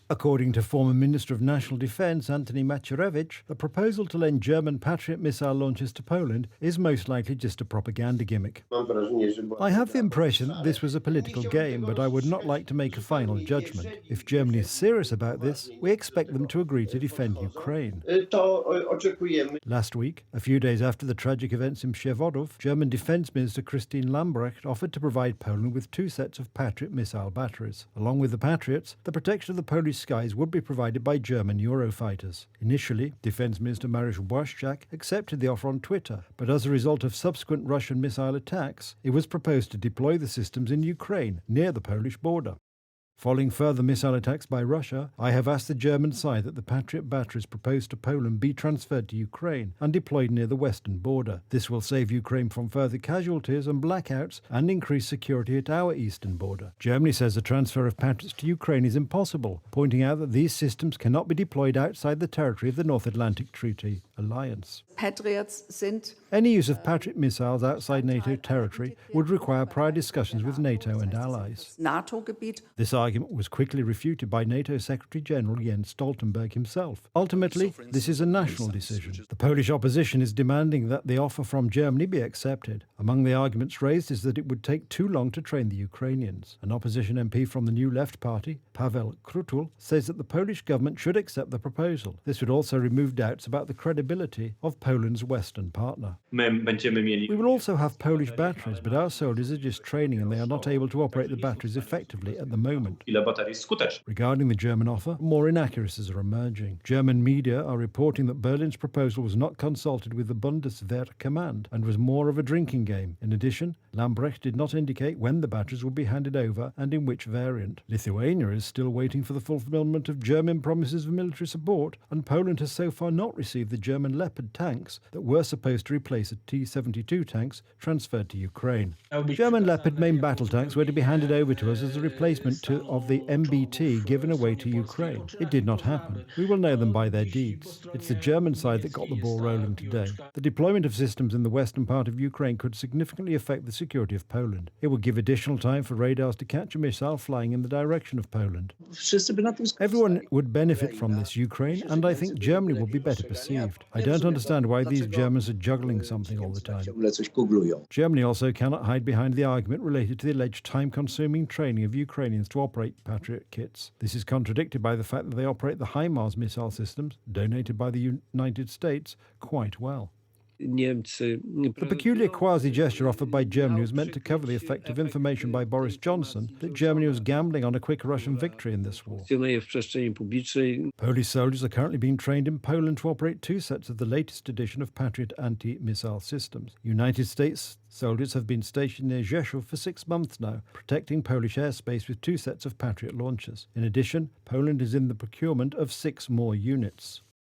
According to former Minister of National Defence Antony Macierewicz, the proposal to lend German Patriot missile launchers to Poland is most likely just a propaganda gimmick. I have the impression that this was a political game, but I would not like to make a final judgment. If Germany is serious about this, we expect them to agree to defend Ukraine. Last week, a few days after the tragic events in Przewodow, German Defence Minister Christine Lambrecht offered to provide Poland with 2 sets of Patriot missile batteries. Along with the Patriots, the protection of the Polish skies would be provided by German Eurofighters. Initially, Defence Minister Mariusz Błaszczak accepted the offer on Twitter, but as a result of subsequent Russian missile attacks, it was proposed to deploy the systems in Ukraine, near the Polish border. Following further missile attacks by Russia, I have asked the German side that the Patriot batteries proposed to Poland be transferred to Ukraine and deployed near the western border. This will save Ukraine from further casualties and blackouts and increase security at our eastern border. Germany says the transfer of Patriots to Ukraine is impossible, pointing out that these systems cannot be deployed outside the territory of the North Atlantic Treaty Alliance. Any use of Patriot missiles outside NATO territory would require prior discussions with NATO and allies. This argument was quickly refuted by NATO Secretary-General Jens Stoltenberg himself. Ultimately, this is a national decision. The Polish opposition is demanding that the offer from Germany be accepted. Among the arguments raised is that it would take too long to train the Ukrainians. An opposition MP from the New Left Party, Paweł Krutul, says that the Polish government should accept the proposal. This would also remove doubts about the credibility of Poland's western partner. We will also have Polish batteries, but our soldiers are just training and they are not able to operate the batteries effectively at the moment. Regarding the German offer, more inaccuracies are emerging. German media are reporting that Berlin's proposal was not consulted with the Bundeswehr command and was more of a drinking game. In addition, Lambrecht did not indicate when the batteries will be handed over and in which variant. Lithuania is still waiting for the fulfillment of German promises of military support, and Poland has so far not received the German Leopard tanks that were supposed to replace the T-72 tanks transferred to Ukraine. German Leopard main battle tanks were to be handed over to us as a replacement of the MBT given away to Ukraine. It did not happen. We will know them by their deeds. It's the German side that got the ball rolling today. The deployment of systems in the western part of Ukraine could significantly affect the security of Poland. It would give additional time for radars to catch a missile flying in the direction of Poland. Everyone would benefit from this, Ukraine, and I think Germany will be better perceived. I don't understand why these Germans are juggling something all the time. Germany also cannot hide behind the argument related to the alleged time-consuming training of Ukrainians to operate Patriot kits. This is contradicted by the fact that they operate the HIMARS missile systems, donated by the United States, quite well. The peculiar quasi-gesture offered by Germany was meant to cover the effect of information by Boris Johnson that Germany was gambling on a quick Russian victory in this war. Polish soldiers are currently being trained in Poland to operate 2 sets of the latest edition of Patriot anti-missile systems. United States soldiers have been stationed near Rzeszów for 6 months now, protecting Polish airspace with 2 sets of Patriot launchers. In addition, Poland is in the procurement of 6 more units.